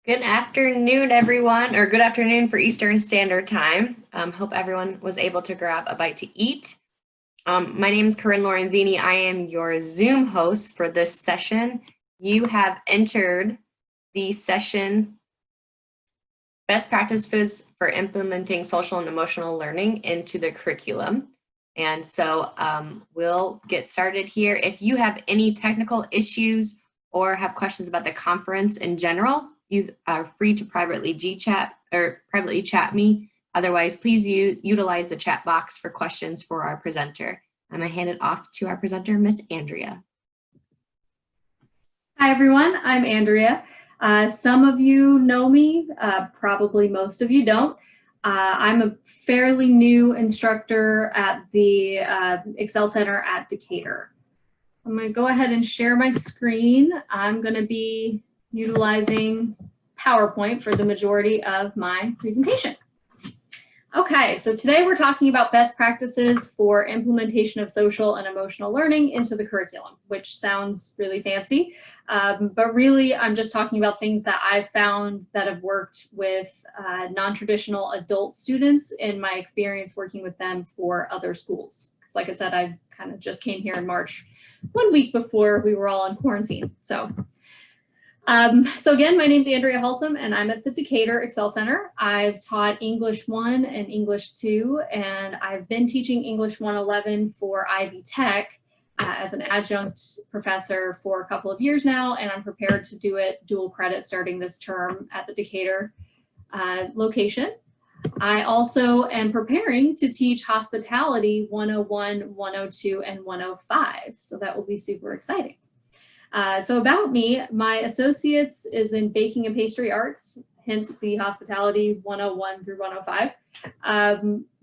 Good afternoon, everyone, or good afternoon for Eastern Standard Time. Hope everyone was able to grab a bite to eat. My name is Corinne Lorenzini. I am your Zoom host for this session. You have entered the session Best Practices for Implementing Social and Emotional Learning into the curriculum. And so we'll get started here. If you have any technical issues or have questions about the conference in general, you are free to privately chat me. Otherwise, please utilize the chat box for questions for our presenter. I'm going to hand it off to our presenter, Miss Andrea. Hi, everyone. I'm Andrea. Some of you know me, probably most of you don't. I'm a fairly new instructor at the Excel Center at Decatur. I'm going to go ahead and share my screen. I'm going to be utilizing PowerPoint for the majority of my presentation. Okay, so today we're talking about best practices for implementation of social and emotional learning into the curriculum, which sounds really fancy, but really I'm just talking about things that I've found that have worked with non-traditional adult students in my experience working with them for other schools. Like I said, I kind of just came here in March, 1 week before we were all in quarantine. So again, my name is Andrea Haltom, and I'm at the Decatur Excel Center. I've taught English 1 and English 2, and I've been teaching English 111 for Ivy Tech as an adjunct professor for a couple of years now, and I'm prepared to do it dual credit starting this term at the Decatur location. I also am preparing to teach Hospitality 101, 102, and 105, so that will be super exciting. So about me, my associate's is in baking and pastry arts, hence the Hospitality 101 through 105.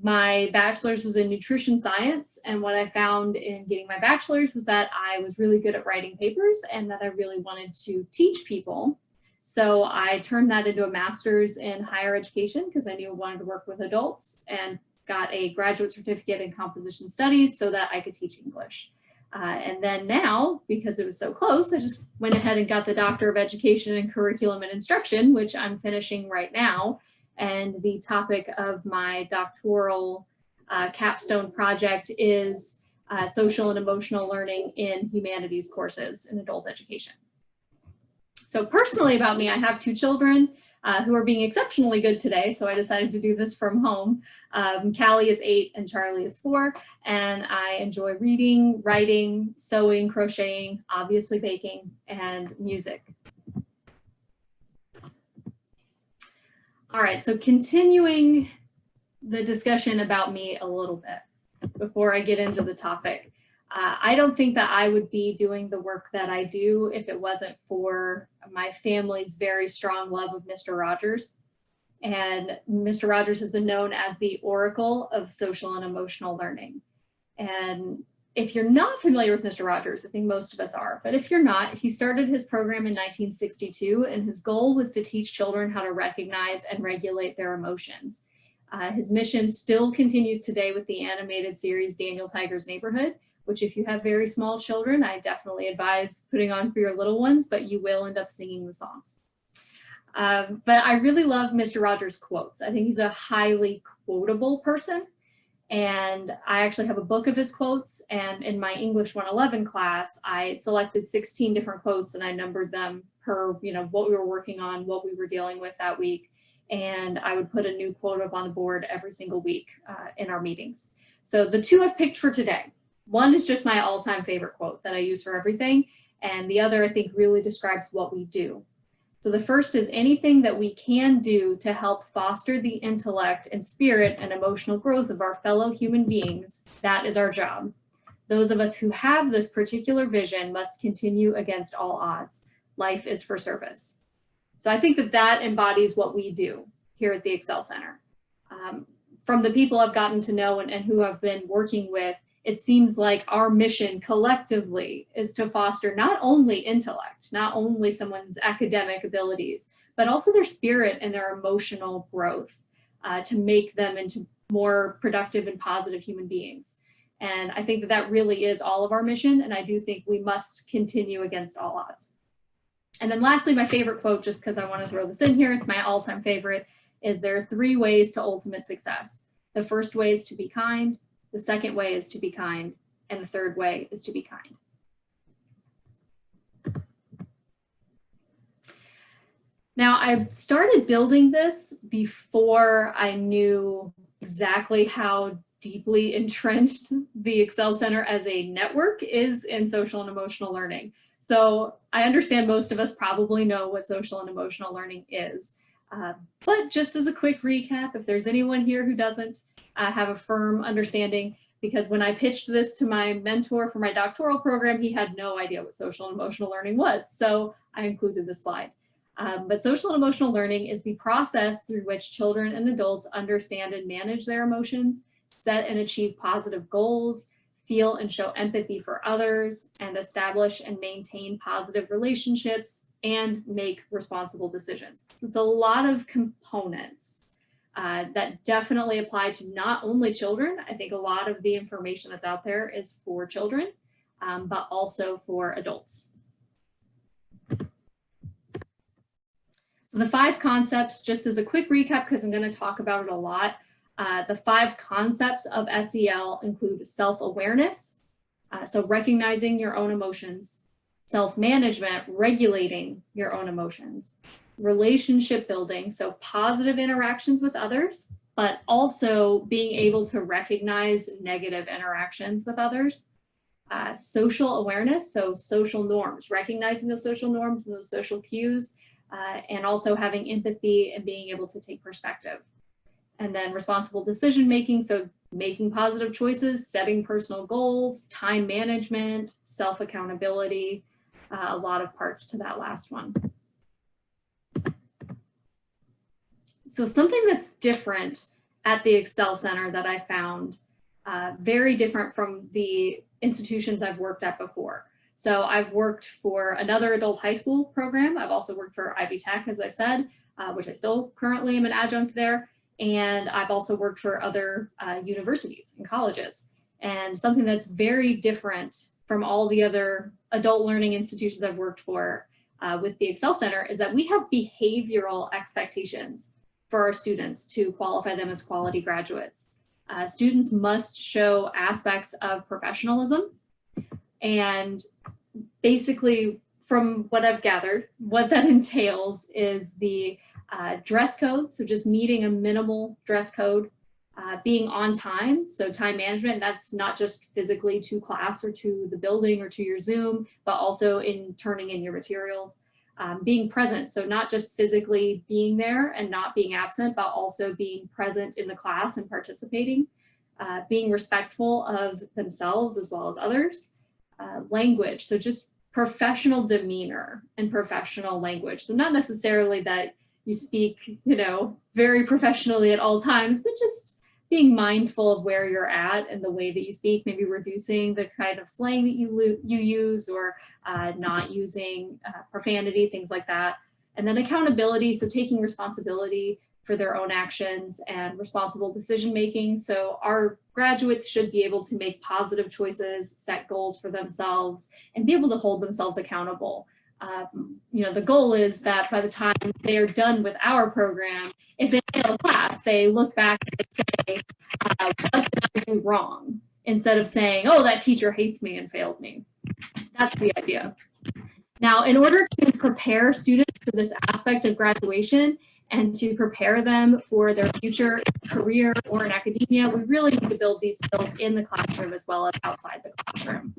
My bachelor's was in nutrition science, and what I found in getting my bachelor's was that I was really good at writing papers and that I really wanted to teach people. So I turned that into a master's in higher education because I knew I wanted to work with adults, and got a graduate certificate in composition studies so that I could teach English. And then now, because it was so close, I just went ahead and got the Doctor of Education in Curriculum and Instruction, which I'm finishing right now. And the topic of my doctoral capstone project is social and emotional learning in humanities courses in adult education. So personally about me, I have 2 children who are being exceptionally good today, so I decided to do this from home. Callie is 8 and Charlie is 4, and I enjoy reading, writing, sewing, crocheting, obviously baking, and music. All right, so continuing the discussion about me a little bit before I get into the topic. I don't think that I would be doing the work that I do if it wasn't for my family's very strong love of Mr. Rogers. And Mr. Rogers has been known as the oracle of social and emotional learning. And if you're not familiar with Mr. Rogers, I think most of us are, but if you're not, he started his program in 1962, and his goal was to teach children how to recognize and regulate their emotions. His mission still continues today with the animated series Daniel Tiger's Neighborhood, which if you have very small children, I definitely advise putting on for your little ones, but you will end up singing the songs. But I really love Mr. Rogers' quotes. I think he's a highly quotable person. And I actually have a book of his quotes. And in my English 111 class, I selected 16 different quotes and I numbered them per, what we were working on, what we were dealing with that week. And I would put a new quote up on the board every single week in our meetings. So the 2 I've picked for today. One is just my all-time favorite quote that I use for everything. And the other, I think, really describes what we do. So the first is, anything that we can do to help foster the intellect and spirit and emotional growth of our fellow human beings, that is our job. Those of us who have this particular vision must continue against all odds. Life is for service. So I think that that embodies what we do here at the Excel Center. From the people I've gotten to know and who I've been working with, it seems like our mission collectively is to foster not only intellect, not only someone's academic abilities, but also their spirit and their emotional growth to make them into more productive and positive human beings. And I think that that really is all of our mission. And I do think we must continue against all odds. And then lastly, my favorite quote, just because I want to throw this in here, it's my all-time favorite, is there are 3 ways to ultimate success. The first way is to be kind, the second way is to be kind, and the third way is to be kind. Now, I started building this before I knew exactly how deeply entrenched the Excel Center as a network is in social and emotional learning. So I understand most of us probably know what social and emotional learning is. But just as a quick recap, if there's anyone here who doesn't have a firm understanding, because when I pitched this to my mentor for my doctoral program, he had no idea what social and emotional learning was. So I included this slide. But social and emotional learning is the process through which children and adults understand and manage their emotions, set and achieve positive goals, feel and show empathy for others, and establish and maintain positive relationships and make responsible decisions. So it's a lot of components that definitely apply to not only children. I think a lot of the information that's out there is for children, but also for adults. So the 5 concepts, just as a quick recap, because I'm going to talk about it a lot. The 5 concepts of SEL include self-awareness, so recognizing your own emotions, self-management, regulating your own emotions, relationship building, so positive interactions with others, but also being able to recognize negative interactions with others, social awareness, so social norms, recognizing those social norms and those social cues, and also having empathy and being able to take perspective. And then responsible decision making, so making positive choices, setting personal goals, time management, self-accountability, a lot of parts to that last one. So something that's different at the Excel Center that I found very different from the institutions I've worked at before. So I've worked for another adult high school program. I've also worked for Ivy Tech, as I said, which I still currently am an adjunct there. And I've also worked for other universities and colleges. And something that's very different from all the other adult learning institutions I've worked for with the Excel Center is that we have behavioral expectations for our students to qualify them as quality graduates. Students must show aspects of professionalism, and basically from what I've gathered, what that entails is the dress code, so just meeting a minimal dress code, being on time, so time management, that's not just physically to class or to the building or to your Zoom, but also in turning in your materials. Being present, so not just physically being there and not being absent, but also being present in the class and participating. Being respectful of themselves as well as others. Language, so just professional demeanor and professional language. So not necessarily that you speak, very professionally at all times, but just being mindful of where you're at and the way that you speak, maybe reducing the kind of slang that you use, or not using profanity, things like that. And then accountability, so taking responsibility for their own actions and responsible decision making. So our graduates should be able to make positive choices, set goals for themselves, and be able to hold themselves accountable. The goal is that by the time they are done with our program, if they fail a class, they look back and say, what did I do wrong? Instead of saying, oh, that teacher hates me and failed me. That's the idea. Now, in order to prepare students for this aspect of graduation and to prepare them for their future career or in academia, we really need to build these skills in the classroom as well as outside the classroom.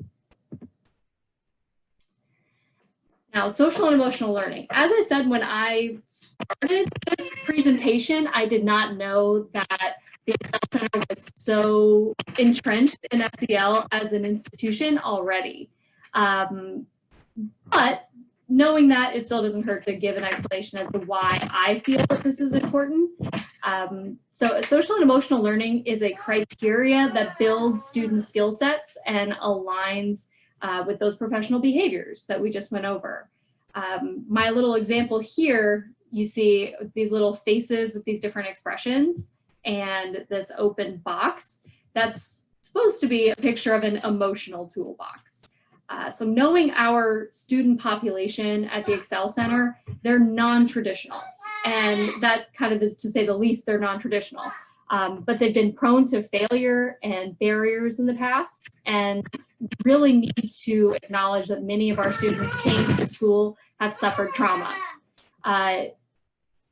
Now, social and emotional learning. As I said, when I started this presentation, I did not know that the Excel Center was so entrenched in SEL as an institution already. But knowing that, it still doesn't hurt to give an explanation as to why I feel that this is important. So social and emotional learning is a criteria that builds student skill sets and aligns with those professional behaviors that we just went over. My little example here, you see these little faces with these different expressions and this open box. That's supposed to be a picture of an emotional toolbox. So knowing our student population at the Excel Center, they're non-traditional. And that kind of is, to say the least, they're non-traditional. But they've been prone to failure and barriers in the past, and really need to acknowledge that many of our students came to school have suffered trauma.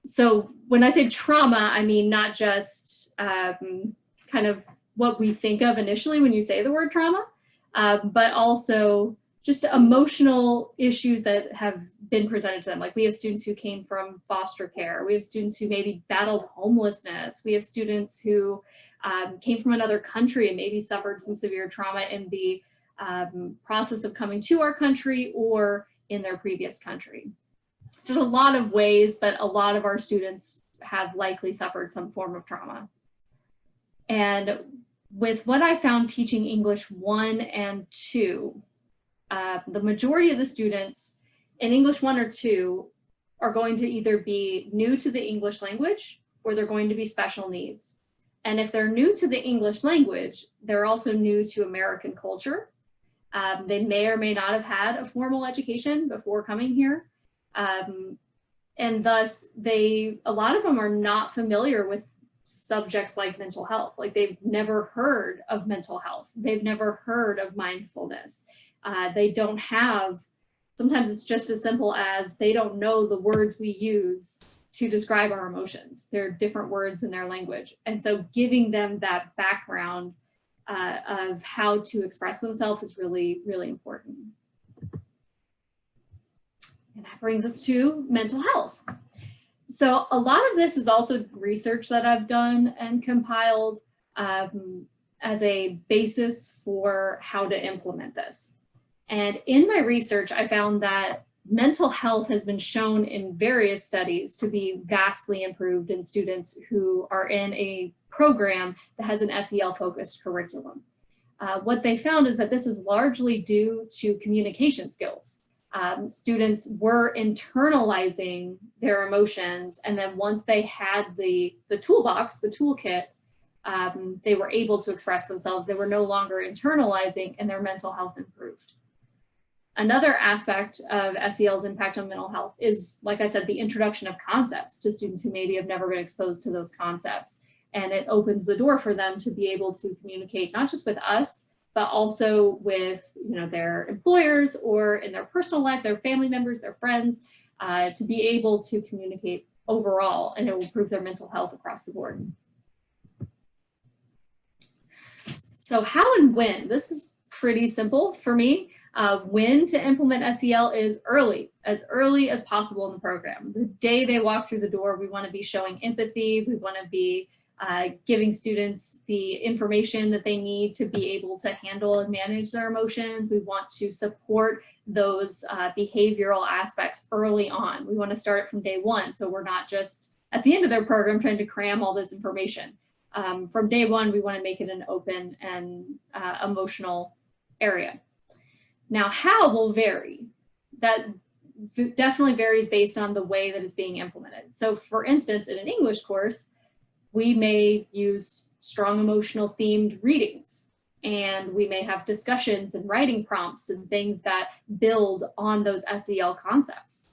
So when I say trauma, I mean not just kind of what we think of initially when you say the word trauma, but also just emotional issues that have been presented to them. Like we have students who came from foster care. We have students who maybe battled homelessness. We have students who came from another country and maybe suffered some severe trauma in the process of coming to our country or in their previous country. So there's a lot of ways, but a lot of our students have likely suffered some form of trauma. And with what I found teaching English 1 and 2, the majority of the students in English 1 or 2 are going to either be new to the English language or they're going to be special needs. And if they're new to the English language, they're also new to American culture. They may or may not have had a formal education before coming here. And thus a lot of them are not familiar with subjects like mental health. Like they've never heard of mental health. They've never heard of mindfulness. They don't have, sometimes it's just as simple as they don't know the words we use to describe our emotions. They're different words in their language. And so giving them that background of how to express themselves is really, really important. And that brings us to mental health. So a lot of this is also research that I've done and compiled as a basis for how to implement this. And in my research, I found that mental health has been shown in various studies to be vastly improved in students who are in a program that has an SEL-focused curriculum. What they found is that this is largely due to communication skills. Students were internalizing their emotions, and then once they had the toolbox, the toolkit, they were able to express themselves. They were no longer internalizing, and their mental health improved. Another aspect of SEL's impact on mental health is, like I said, the introduction of concepts to students who maybe have never been exposed to those concepts. And it opens the door for them to be able to communicate not just with us, but also with their employers or in their personal life, their family members, their friends, to be able to communicate overall, and it will improve their mental health across the board. So how and when? This is pretty simple for me. When to implement SEL is as early as possible in the program. The day they walk through the door, we want to be showing empathy. We want to be giving students the information that they need to be able to handle and manage their emotions. We want to support those behavioral aspects early on. We want to start it from day one, so we're not just at the end of their program trying to cram all this information. From day one, we want to make it an open and emotional area. Now, how will vary. That definitely varies based on the way that it's being implemented. So for instance, in an English course, we may use strong emotional themed readings, and we may have discussions and writing prompts and things that build on those SEL concepts.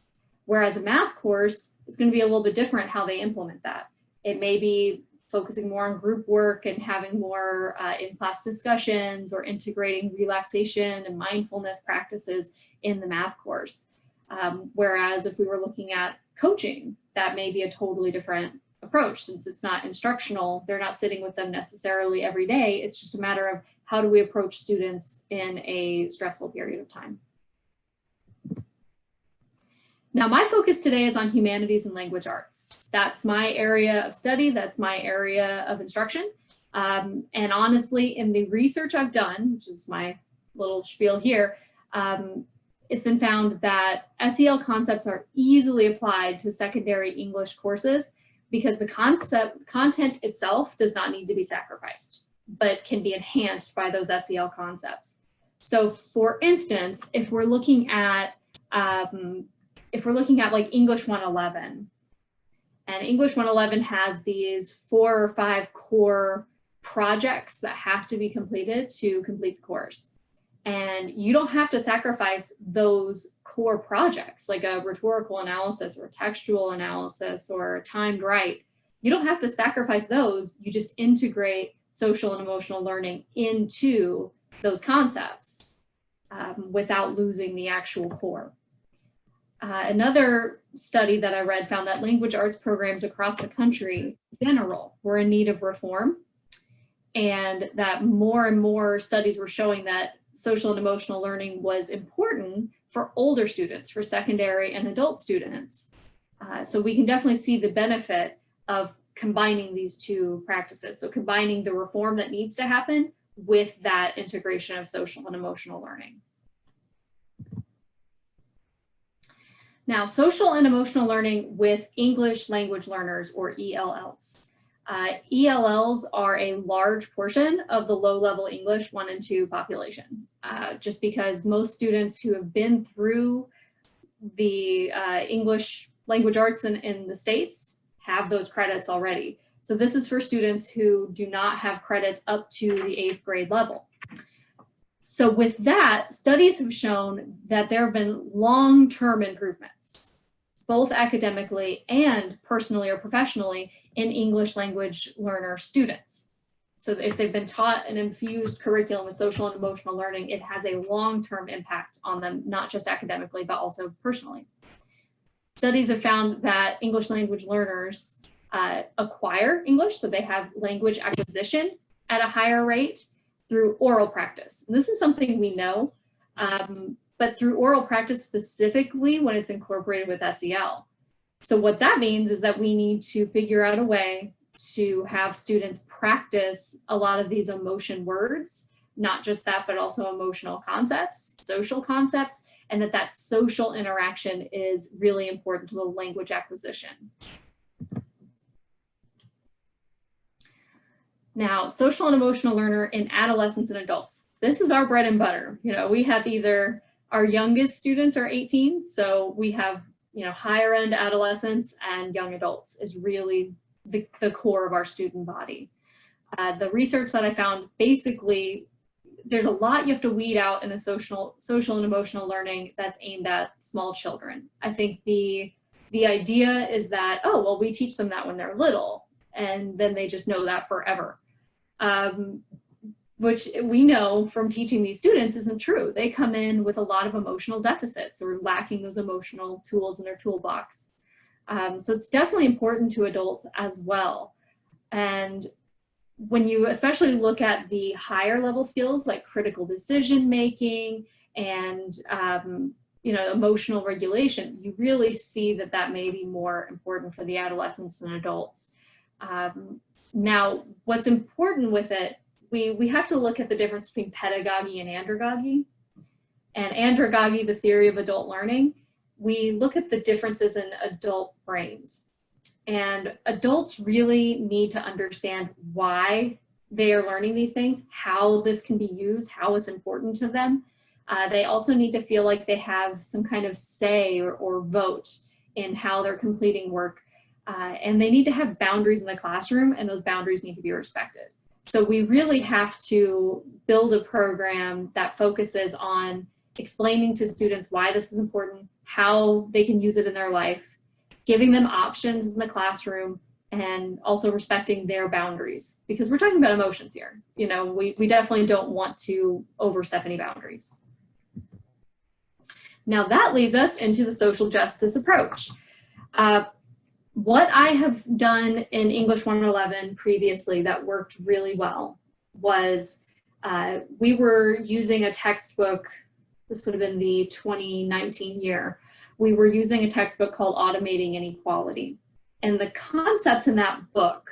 Whereas a math course, it's going to be a little bit different how they implement that. It may be focusing more on group work and having more in-class discussions, or integrating relaxation and mindfulness practices in the math course. Whereas if we were looking at coaching, that may be a totally different approach. Since it's not instructional, they're not sitting with them necessarily every day. It's just a matter of how do we approach students in a stressful period of time. Now, my focus today is on humanities and language arts. That's my area of study. That's my area of instruction. And honestly, in the research I've done, which is my little spiel here, it's been found that SEL concepts are easily applied to secondary English courses because the content itself does not need to be sacrificed, but can be enhanced by those SEL concepts. So for instance, if we're looking at like English 111, and English 111 has these 4 or 5 core projects that have to be completed to complete the course. And you don't have to sacrifice those core projects like a rhetorical analysis or textual analysis or timed write. You don't have to sacrifice those. You just integrate social and emotional learning into those concepts without losing the actual core. Another study that I read found that language arts programs across the country in general were in need of reform, and that more and more studies were showing that social and emotional learning was important for older students, for secondary and adult students. So we can definitely see the benefit of combining these two practices. So combining the reform that needs to happen with that integration of social and emotional learning. Now, social and emotional learning with English language learners, or ELLs. ELLs are a large portion of the low-level English 1 and 2 population, just because most students who have been through the English language arts in the States have those credits already. So this is for students who do not have credits up to the 8th grade level. So with that, studies have shown that there have been long-term improvements, both academically and personally or professionally, in English language learner students. So if they've been taught an infused curriculum with social and emotional learning, it has a long-term impact on them, not just academically, but also personally. Studies have found that English language learners acquire English, so they have language acquisition at a higher rate through oral practice. And this is something we know, but through oral practice specifically when it's incorporated with SEL. So what that means is that we need to figure out a way to have students practice a lot of these emotion words, not just that, but also emotional concepts, social concepts, and that social interaction is really important to the language acquisition. Now, social and emotional learner in adolescents and adults. This is our bread and butter. You know, we have either our youngest students are 18, so we have, you know, higher end adolescents, and young adults is really the core of our student body. The research that I found, basically, there's a lot you have to weed out in a social and emotional learning that's aimed at small children. I think the idea is that, oh, well, we teach them that when they're little, and then they just know that forever. Which we know from teaching these students isn't true. They come in with a lot of emotional deficits or lacking those emotional tools in their toolbox. So it's definitely important to adults as well. And when you especially look at the higher level skills like critical decision making and you know, emotional regulation, you really see that may be more important for the adolescents and adults. Now, what's important with it, we have to look at the difference between pedagogy and andragogy. And andragogy, the theory of adult learning, we look at the differences in adult brains. And adults really need to understand why they are learning these things, how this can be used, how it's important to them. They also need to feel like they have some kind of say or vote in how they're completing work. And they need to have boundaries in the classroom, and those boundaries need to be respected. So we really have to build a program that focuses on explaining to students why this is important, how they can use it in their life, giving them options in the classroom, and also respecting their boundaries, because we're talking about emotions here. You know, we definitely don't want to overstep any boundaries. Now that leads us into the social justice approach. What I have done in English 111 previously that worked really well was we were using a textbook, this would have been the 2019 year, we were using a textbook called Automating Inequality. And the concepts in that book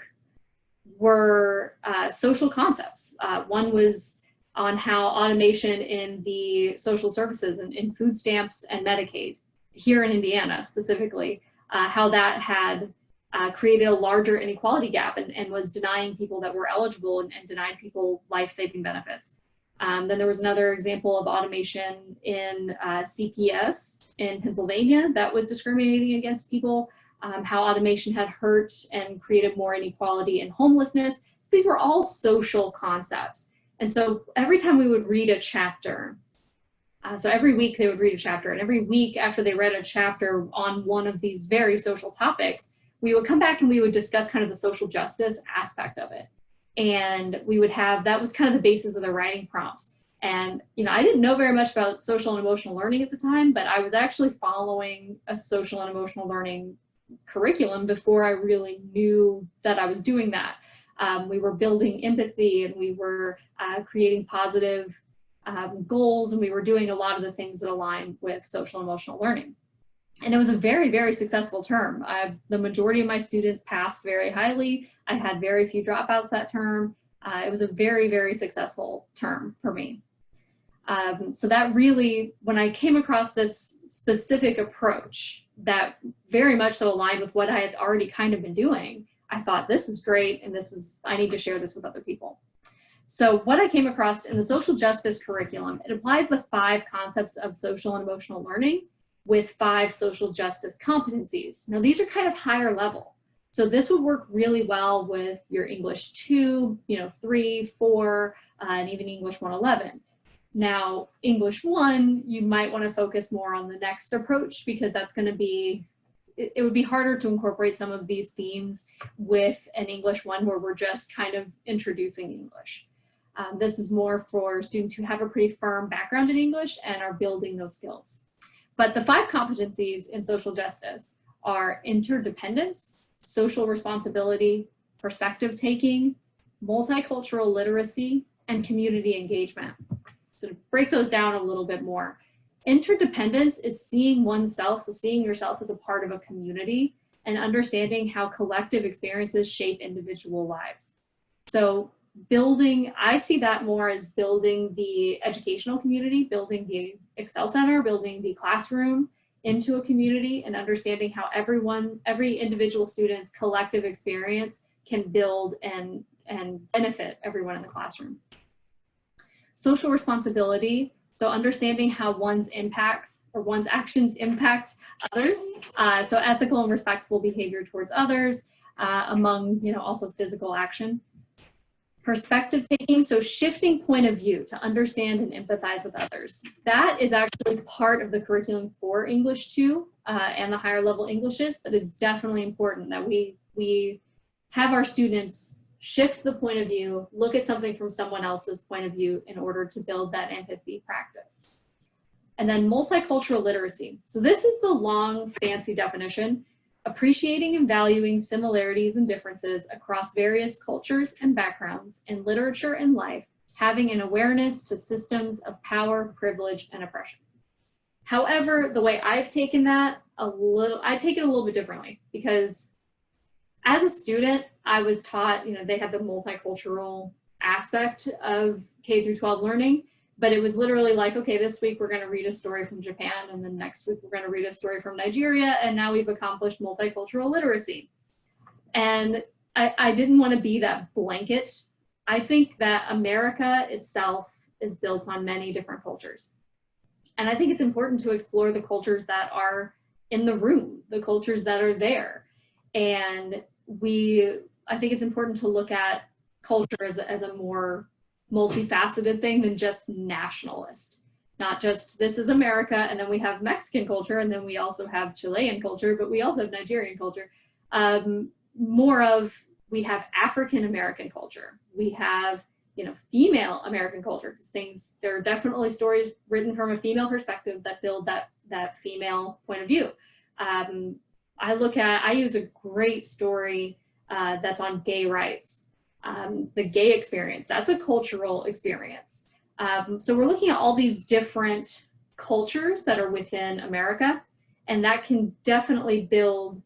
were social concepts. One was on how automation in the social services and in food stamps and Medicaid, here in Indiana specifically, how that had created a larger inequality gap and was denying people that were eligible and denying people life-saving benefits. Then there was another example of automation in CPS in Pennsylvania that was discriminating against people, how automation had hurt and created more inequality in homelessness. So these were all social concepts. And so every time we would read a chapter So every week they would read a chapter, and every week after they read a chapter on one of these very social topics, we would come back and we would discuss kind of the social justice aspect of it. And we would have, that was kind of the basis of the writing prompts. And, I didn't know very much about social and emotional learning at the time, but I was actually following a social and emotional learning curriculum before I really knew that I was doing that. We were building empathy, and we were creating positive goals, and we were doing a lot of the things that align with social and emotional learning. And it was a very, very successful term. The majority of my students passed very highly. I had very few dropouts that term. It was a very, very successful term for me. So that really, when I came across this specific approach that very much so aligned with what I had already kind of been doing, I thought, this is great, and I need to share this with other people. So what I came across in the social justice curriculum, it applies the 5 concepts of social and emotional learning with 5 social justice competencies. Now, these are kind of higher level. So this would work really well with your English 2, 3, 4, and even English 111. Now, English 1, you might want to focus more on the next approach, because that's going to be, it would be harder to incorporate some of these themes with an English 1 where we're just kind of introducing English. This is more for students who have a pretty firm background in English and are building those skills. But the 5 competencies in social justice are interdependence, social responsibility, perspective taking, multicultural literacy, and community engagement. So to break those down a little bit more, interdependence is seeing oneself, so seeing yourself as a part of a community and understanding how collective experiences shape individual lives. So I see that more as building the educational community, building the Excel Center, building the classroom into a community, and understanding how every individual student's collective experience can build and benefit everyone in the classroom. Social responsibility, so understanding how one's actions impact others. So ethical and respectful behavior towards others, among also physical action. Perspective taking, so shifting point of view to understand and empathize with others. That is actually part of the curriculum for English 2 and the higher level Englishes, but is definitely important that we have our students shift the point of view, look at something from someone else's point of view in order to build that empathy practice. And then multicultural literacy. So this is the long, fancy definition. Appreciating and valuing similarities and differences across various cultures and backgrounds in literature and life, having an awareness to systems of power, privilege, and oppression. However, the way I've taken that I take it a little bit differently, because as a student, I was taught, they had the multicultural aspect of K through 12 learning, but it was literally like, okay, this week we're going to read a story from Japan, and then next week we're going to read a story from Nigeria, and now we've accomplished multicultural literacy. And I didn't want to be that blanket. I think that America itself is built on many different cultures. And I think it's important to explore the cultures that are in the room, the cultures that are there. And I think it's important to look at culture as a more multifaceted thing than just nationalist. Not just, this is America, and then we have Mexican culture, and then we also have Chilean culture, but we also have Nigerian culture. More of, we have African American culture. We have, female American culture. There are definitely stories written from a female perspective that build that female point of view. I use a great story that's on gay rights. The gay experience, that's a cultural experience. So we're looking at all these different cultures that are within America, and that can definitely build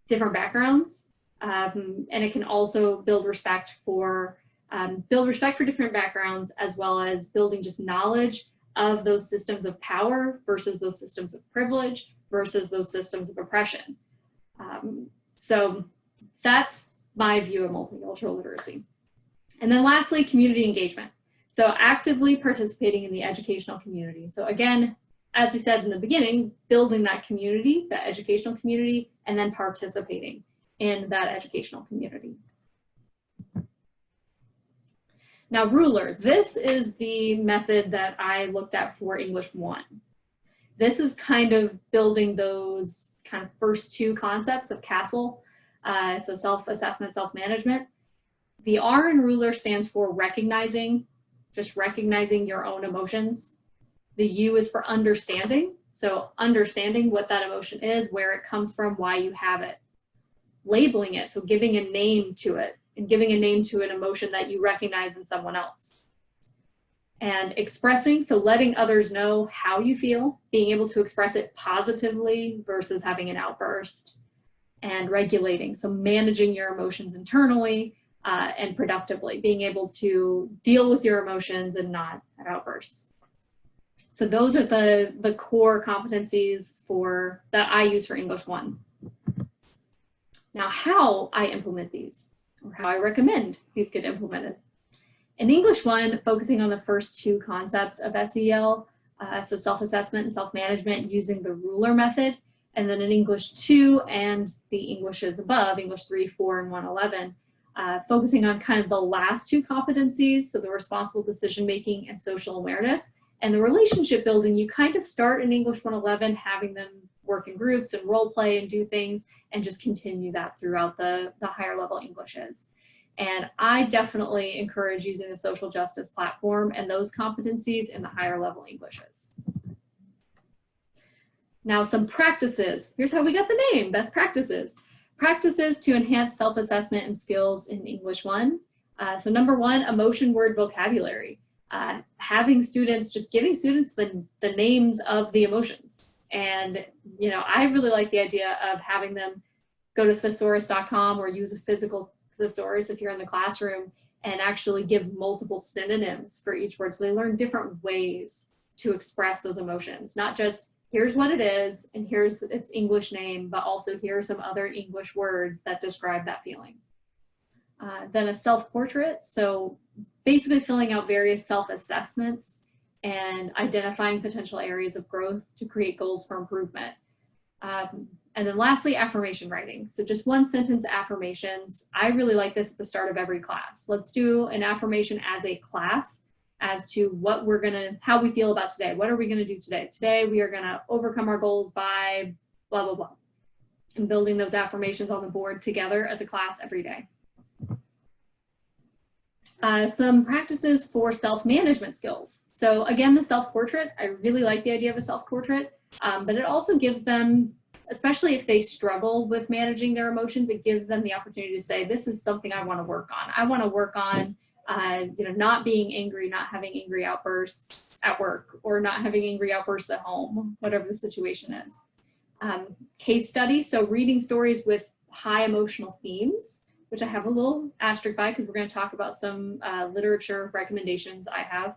different backgrounds. And it can also build respect for different backgrounds, as well as building just knowledge of those systems of power versus those systems of privilege versus those systems of oppression. So that's my view of multicultural literacy. And then lastly, community engagement. So actively participating in the educational community. So again, as we said in the beginning, building that community, that educational community, and then participating in that educational community. Now, ruler, this is the method that I looked at for English 1. This is kind of building those kind of first two concepts of CASEL, so self-assessment, self-management. The R in ruler stands for recognizing, just recognizing your own emotions. The U is for understanding, so understanding what that emotion is, where it comes from, why you have it. Labeling it, so giving a name to it, and giving a name to an emotion that you recognize in someone else. And expressing, so letting others know how you feel, being able to express it positively versus having an outburst. And regulating, so managing your emotions internally and productively, being able to deal with your emotions and not have outbursts. So those are the core competencies that I use for English 1. Now, how I implement these, or how I recommend these get implemented. In English 1, focusing on the first two concepts of SEL, so self-assessment and self-management using the ruler method, and then in English 2 and the Englishes above, English 3, 4, and 111, focusing on kind of the last two competencies, so the responsible decision-making and social awareness, and the relationship building. You kind of start in English 111, having them work in groups and role play and do things, and just continue that throughout the higher level Englishes. And I definitely encourage using the social justice platform and those competencies in the higher level Englishes. Now, some practices. Here's how we got the name, best practices. Practices to enhance self-assessment and skills in English 1. So number 1, emotion word vocabulary. Having students, just giving students the names of the emotions. And, you know, I really like the idea of having them go to thesaurus.com or use a physical thesaurus if you're in the classroom and actually give multiple synonyms for each word. So they learn different ways to express those emotions, not just here's what it is and here's its English name, but also here are some other English words that describe that feeling. Then a self-portrait, so basically filling out various self-assessments and identifying potential areas of growth to create goals for improvement. And then lastly, affirmation writing. So just one sentence affirmations. I really like this at the start of every class. Let's do an affirmation as a class as to how we feel about today. What are we gonna do today? Today we are gonna overcome our goals by blah, blah, blah. And building those affirmations on the board together as a class every day. Some practices for self-management skills. So again, the self-portrait, I really like the idea of a self-portrait, but it also gives them, especially if they struggle with managing their emotions, it gives them the opportunity to say, this is something I want to work on. I want to work on, not being angry, not having angry outbursts at work, or not having angry outbursts at home, whatever the situation is. Case study, so reading stories with high emotional themes, which I have a little asterisk by because we're going to talk about some literature recommendations I have.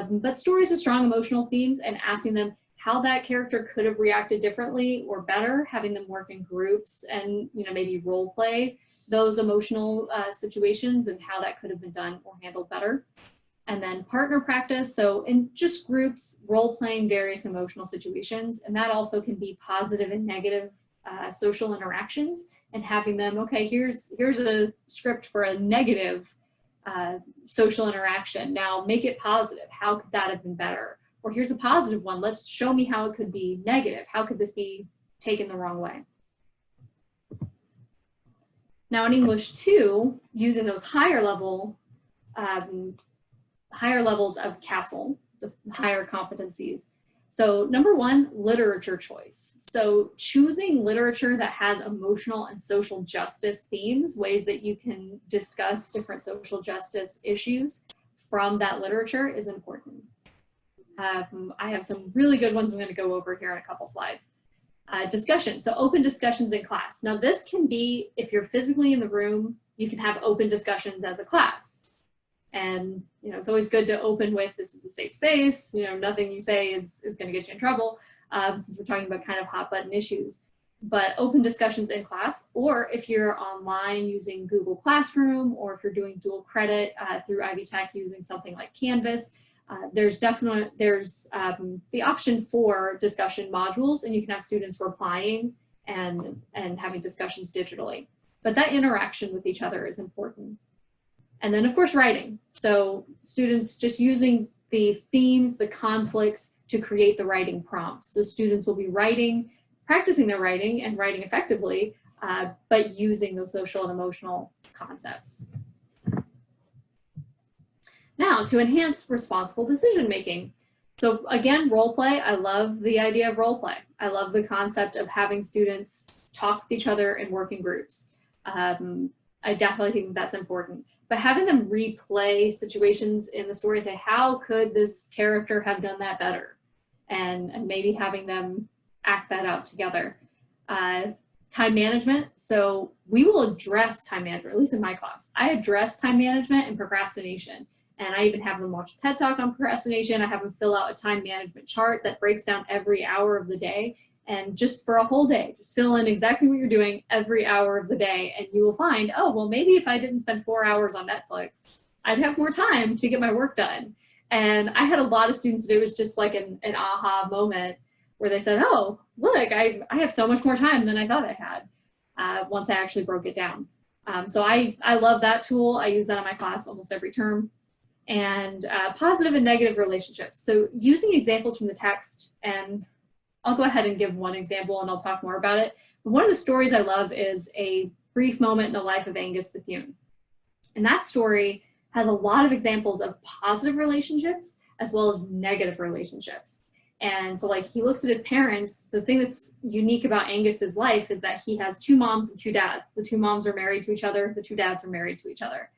But stories with strong emotional themes and asking them how that character could have reacted differently or better, having them work in groups and maybe role play those emotional situations and how that could have been done or handled better. And then partner practice, so in just groups, role playing various emotional situations, and that also can be positive and negative social interactions, and having them, okay, here's a script for a negative social interaction. Now make it positive. How could that have been better? Or here's a positive one. Let's show me how it could be negative. How could this be taken the wrong way? Now in English 2, using those higher levels of CASEL, the higher competencies. So number 1, literature choice. So choosing literature that has emotional and social justice themes, ways that you can discuss different social justice issues from that literature is important. I have some really good ones I'm going to go over here in a couple slides. Discussion, so open discussions in class. Now this can be, if you're physically in the room, you can have open discussions as a class. And it's always good to open with, this is a safe space, nothing you say is going to get you in trouble, since we're talking about kind of hot button issues. But open discussions in class, or if you're online using Google Classroom, or if you're doing dual credit through Ivy Tech using something like Canvas, there's the option for discussion modules, and you can have students replying and having discussions digitally. But that interaction with each other is important. And then of course, writing. So students just using the themes, the conflicts to create the writing prompts. So students will be writing, practicing their writing and writing effectively, but using those social and emotional concepts. Now, to enhance responsible decision making. So again, role play, I love the idea of role play. I love the concept of having students talk with each other in working groups. I definitely think that's important. But having them replay situations in the story, say, how could this character have done that better? And maybe having them act that out together. Time management. So we will address time management, at least in my class. I address time management and procrastination. And I even have them watch a TED Talk on procrastination. I have them fill out a time management chart that breaks down every hour of the day. And just for a whole day, just fill in exactly what you're doing every hour of the day. And you will find, oh, well, maybe if I didn't spend 4 hours on Netflix, I'd have more time to get my work done. And I had a lot of students that it was just like an aha moment where they said, oh, look, I have so much more time than I thought I had once I actually broke it down. So I love that tool. I use that in my class almost every term. And positive and negative relationships. So using examples from the text, and I'll go ahead and give one example and I'll talk more about it. But one of the stories I love is A Brief Moment in the Life of Angus Bethune. And that story has a lot of examples of positive relationships as well as negative relationships. And so like he looks at his parents, the thing that's unique about Angus's life is that he has 2 moms and 2 dads. The 2 moms are married to each other, the 2 dads are married to each other.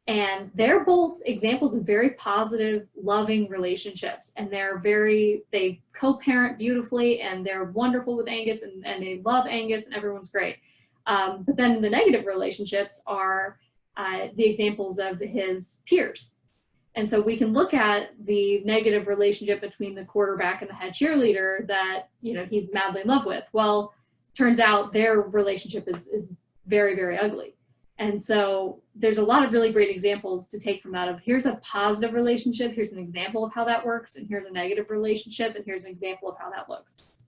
And they're both examples of very positive, loving relationships. And they co-parent beautifully and they're wonderful with Angus and they love Angus and everyone's great. But then the negative relationships are the examples of his peers. And so we can look at the negative relationship between the quarterback and the head cheerleader that, you know, he's madly in love with. Well, turns out their relationship is very, very ugly. And so there's a lot of really great examples to take from that of here's a positive relationship, here's an example of how that works, and here's a negative relationship, and here's an example of how that looks.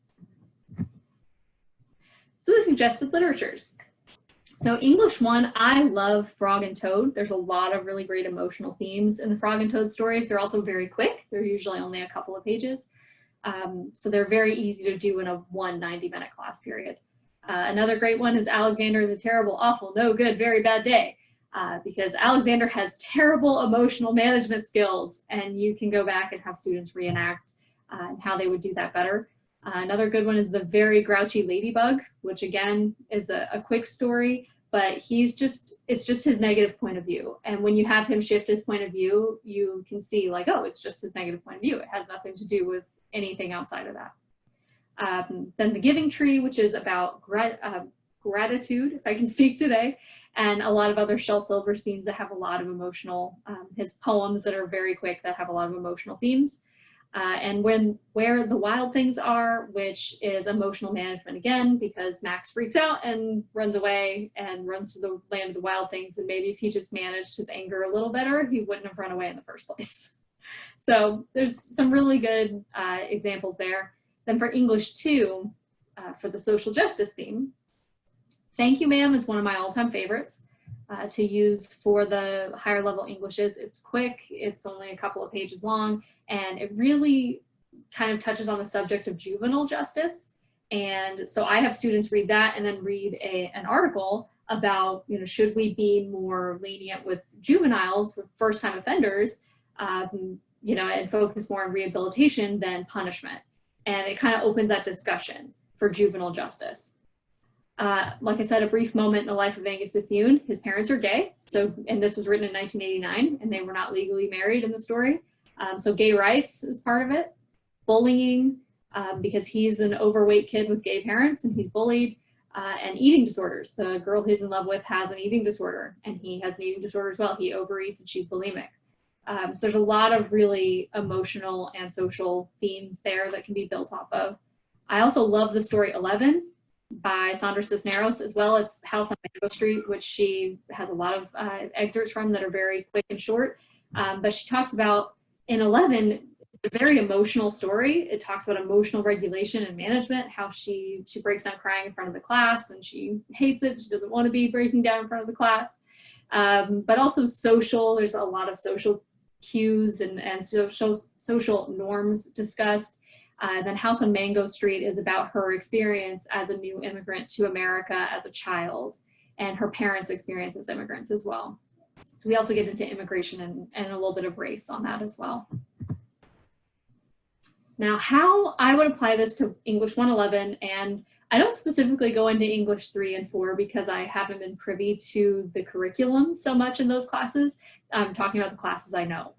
So the suggested literatures. So English 1, I love Frog and Toad. There's a lot of really great emotional themes in the Frog and Toad stories. They're also very quick. They're usually only a couple of pages. So they're very easy to do in a 90-minute class period. Another great one is Alexander the Terrible, Awful, No Good, Very Bad Day, because Alexander has terrible emotional management skills, and you can go back and have students reenact how they would do that better. Another good one is The Very Grouchy Ladybug, which again is a quick story, but it's just his negative point of view. And when you have him shift his point of view, you can see like, oh, it's just his negative point of view. It has nothing to do with anything outside of that. Then The Giving Tree, which is about gratitude, if I can speak today, and a lot of other Shel Silverstein's that have a lot of emotional, his poems that are very quick that have a lot of emotional themes. And Where the Wild Things Are, which is emotional management again, because Max freaks out and runs away and runs to the land of the wild things. And maybe if he just managed his anger a little better, he wouldn't have run away in the first place. So there's some really good examples there. Then for English 2, for the social justice theme, Thank You Ma'am is one of my all-time favorites to use for the higher level Englishes. It's quick, it's only a couple of pages long, and it really kind of touches on the subject of juvenile justice. And so I have students read that and then read an article about, you know, should we be more lenient with juveniles, with first-time offenders, you know, and focus more on rehabilitation than punishment. And it kind of opens that discussion for juvenile justice. Like I said, A Brief Moment in the Life of Angus Bethune. His parents are gay, and this was written in 1989, and they were not legally married in the story. So gay rights is part of it. Bullying, because he's an overweight kid with gay parents, and he's bullied. And eating disorders. The girl he's in love with has an eating disorder, and he has an eating disorder as well. He overeats, and she's bulimic. So there's a lot of really emotional and social themes there that can be built off of. I also love the story 11 by Sandra Cisneros, as well as House on Mango Street, which she has a lot of excerpts from that are very quick and short. But she talks about, in 11, it's a very emotional story. It talks about emotional regulation and management, how she breaks down crying in front of the class, and she hates it. She doesn't want to be breaking down in front of the class. but also social. There's a lot of social cues and social norms discussed. Then House on Mango Street is about her experience as a new immigrant to America as a child, and her parents' experience as immigrants as well. So we also get into immigration and a little bit of race on that as well. Now, how I would apply this to English 111, and I don't specifically go into English 3 and 4 because I haven't been privy to the curriculum so much in those classes. I'm talking about the classes I know.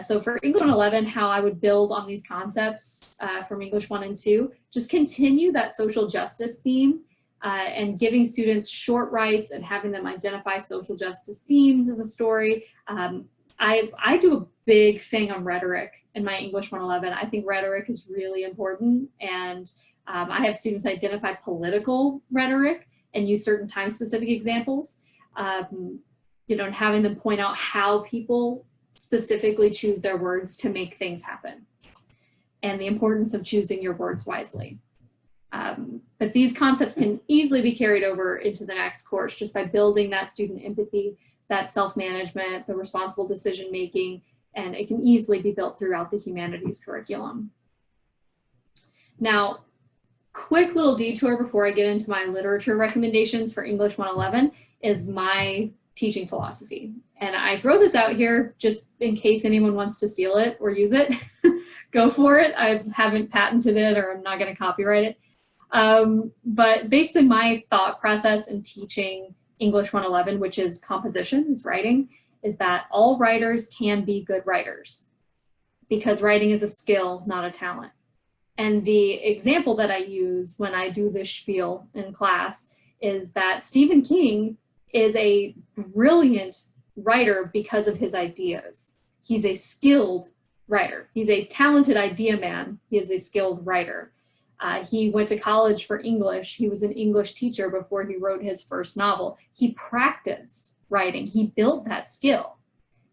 So for English 111, how I would build on these concepts from English 1 and 2, just continue that social justice theme and giving students short rights and having them identify social justice themes in the story. I do a big thing on rhetoric in my English 111. I think rhetoric is really important, and I have students identify political rhetoric and use certain time-specific examples, you know, and having them point out how people specifically choose their words to make things happen, and the importance of choosing your words wisely. But these concepts can easily be carried over into the next course just by building that student empathy, that self-management, the responsible decision-making, and it can easily be built throughout the humanities curriculum. Now, quick little detour before I get into my literature recommendations for English 111 is my teaching philosophy. And I throw this out here just in case anyone wants to steal it or use it. Go for it. I haven't patented it, or I'm not going to copyright it. But basically my thought process in teaching English 111, which is composition, is writing, is that all writers can be good writers because writing is a skill, not a talent. And the example that I use when I do this spiel in class is that Stephen King is a brilliant writer because of his ideas. He's a skilled writer. He's a talented idea man. He is a skilled writer. He went to college for English. He was an English teacher before he wrote his first novel. He practiced writing. He built that skill.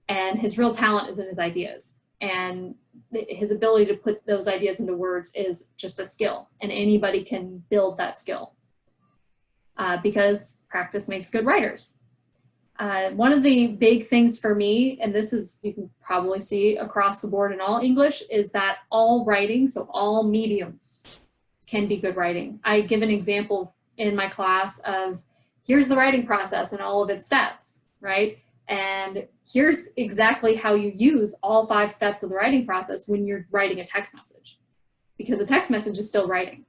And his real talent is in his ideas. And his ability to put those ideas into words is just a skill. And anybody can build that skill because practice makes good writers. One of the big things for me, and this is, you can probably see across the board in all English, is that all writing, so all mediums, can be good writing. I give an example in my class of here's the writing process and all of its steps, right? And here's exactly how you use all 5 steps of the writing process when you're writing a text message, because a text message is still writing.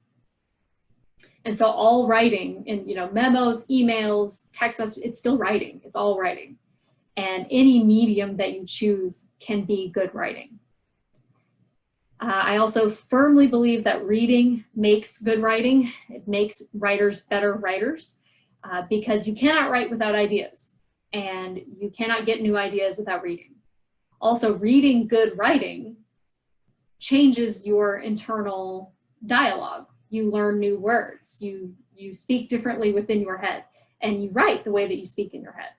And so all writing in, you know, memos, emails, text messages, it's still writing. It's all writing. And any medium that you choose can be good writing. I also firmly believe that reading makes good writing. It makes writers better writers because you cannot write without ideas, and you cannot get new ideas without reading. Also, reading good writing changes your internal dialogue. You learn new words. You speak differently within your head, and you write the way that you speak in your head.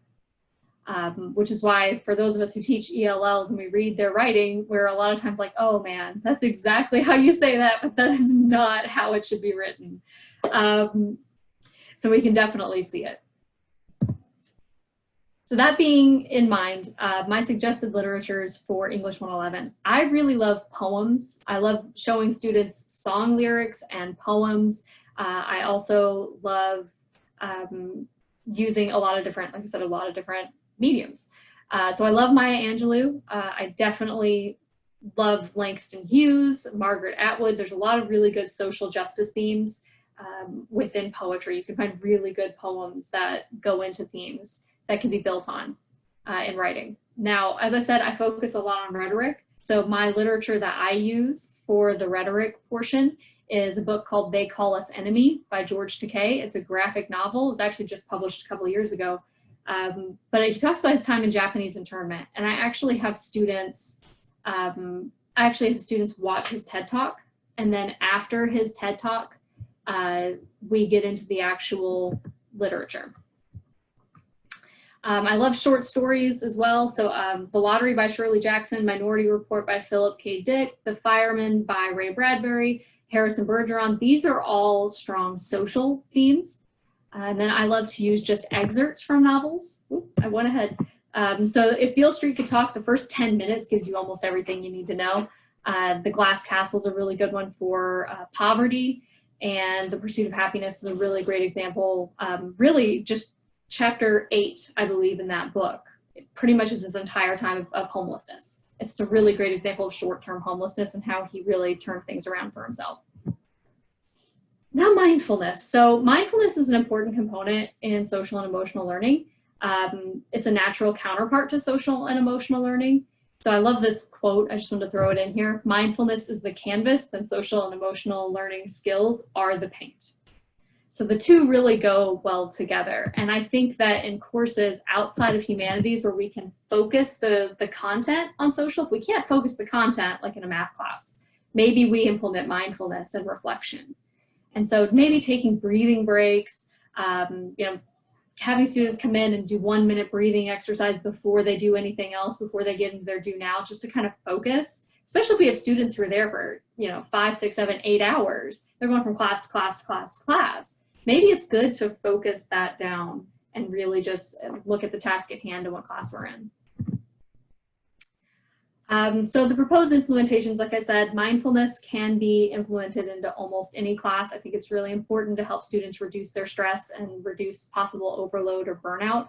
Which is why for those of us who teach ELLs and we read their writing, we're a lot of times like, oh man, that's exactly how you say that, but that is not how it should be written. So we can definitely see it. So that being in mind, my suggested literatures for English 111, I really love poems. I love showing students song lyrics and poems. I also love using a lot of different, like I said, a lot of different mediums. So I love Maya Angelou. I definitely love Langston Hughes, Margaret Atwood. There's a lot of really good social justice themes within poetry. You can find really good poems that go into themes that can be built on in writing. Now, as I said, I focus a lot on rhetoric. So my literature that I use for the rhetoric portion is a book called They Call Us Enemy by George Takei. It's a graphic novel. It was actually just published a couple of years ago. But he talks about his time in Japanese internment. And I actually have students, watch his TED Talk. And then after his TED Talk, we get into the actual literature. I love short stories as well. So The Lottery by Shirley Jackson, Minority Report by Philip K. Dick, The Fireman by Ray Bradbury, Harrison Bergeron. These are all strong social themes. And then I love to use just excerpts from novels. Oop, I went ahead. So if Beale Street Could Talk, the first 10 minutes gives you almost everything you need to know. The Glass Castle is a really good one for poverty, and The Pursuit of Happiness is a really great example. Really just chapter 8, I believe, in that book. It pretty much is his entire time of homelessness. It's a really great example of short-term homelessness and how he really turned things around for himself. Now, mindfulness. So mindfulness is an important component in social and emotional learning. It's a natural counterpart to social and emotional learning. So I love this quote. I just wanted to throw it in here. Mindfulness is the canvas, then social and emotional learning skills are the paint. So the two really go well together. And I think that in courses outside of humanities where we can focus the content on social, if we can't focus the content, like in a math class, maybe we implement mindfulness and reflection. And so maybe taking breathing breaks, having students come in and do 1-minute breathing exercise before they do anything else, before they get into their do now, just to kind of focus, especially if we have students who are there for 5, 6, 7, 8 hours. They're going from class to class to class to class. Maybe it's good to focus that down and really just look at the task at hand and what class we're in. So the proposed implementations, like I said, mindfulness can be implemented into almost any class. I think it's really important to help students reduce their stress and reduce possible overload or burnout.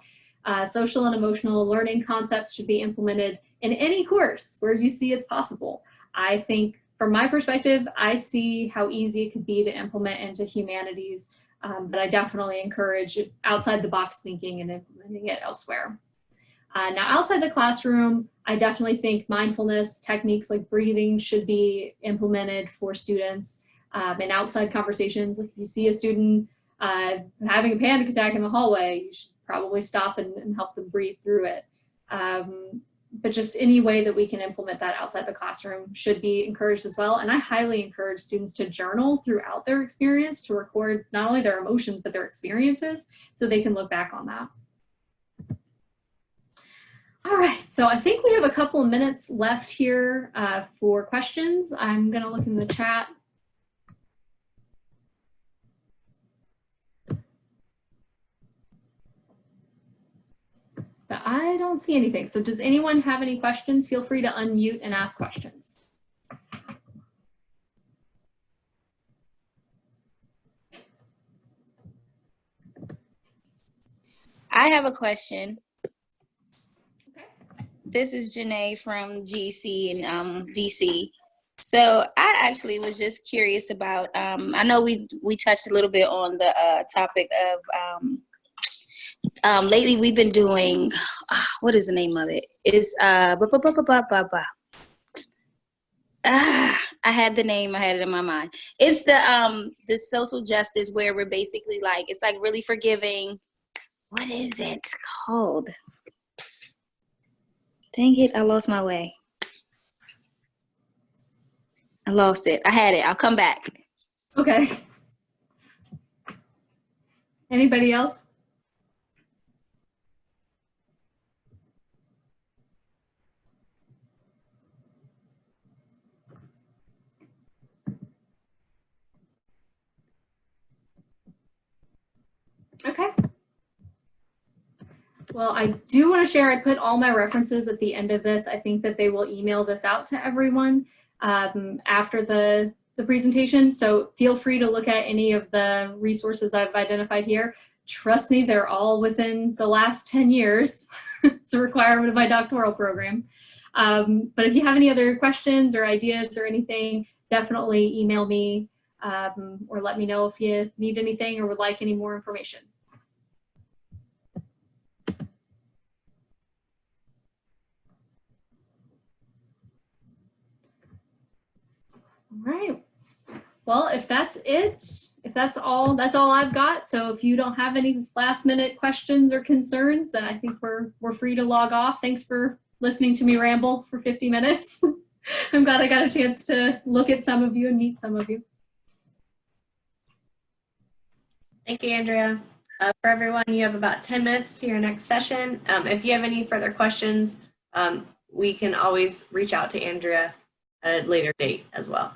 Social and emotional learning concepts should be implemented in any course where you see it's possible. I think from my perspective, I see how easy it could be to implement into humanities, but I definitely encourage outside the box thinking and implementing it elsewhere. Now, outside the classroom, I definitely think mindfulness techniques like breathing should be implemented for students. And outside conversations, if you see a student having a panic attack in the hallway, you should probably stop and help them breathe through it. But just any way that we can implement that outside the classroom should be encouraged as well. And I highly encourage students to journal throughout their experience, to record not only their emotions, but their experiences, so they can look back on that. All right, so I think we have a couple of minutes left here for questions. I'm gonna look in the chat. But I don't see anything. So does anyone have any questions? Feel free to unmute and ask questions. I have a question. This is Janae from GC and DC. So I actually was just curious about, I know we touched a little bit on the topic of, lately we've been doing, what is the name of it? It's, I had the name, I had it in my mind. It's the social justice where we're basically like, it's like really forgiving. What is it called? Dang it, I lost my way. I lost it. I had it. I'll come back. Okay. Anybody else? Okay. Well, I do want to share, I put all my references at the end of this. I think that they will email this out to everyone after the presentation. So feel free to look at any of the resources I've identified here. Trust me, they're all within the last 10 years. It's a requirement of my doctoral program. But if you have any other questions or ideas or anything, definitely email me or let me know if you need anything or would like any more information. All right. Well, if that's it, if that's all I've got. So if you don't have any last minute questions or concerns, then I think we're free to log off. Thanks for listening to me ramble for 50 minutes. I'm glad I got a chance to look at some of you and meet some of you. Thank you, Andrea. For everyone, you have about 10 minutes to your next session. If you have any further questions, we can always reach out to Andrea at a later date as well.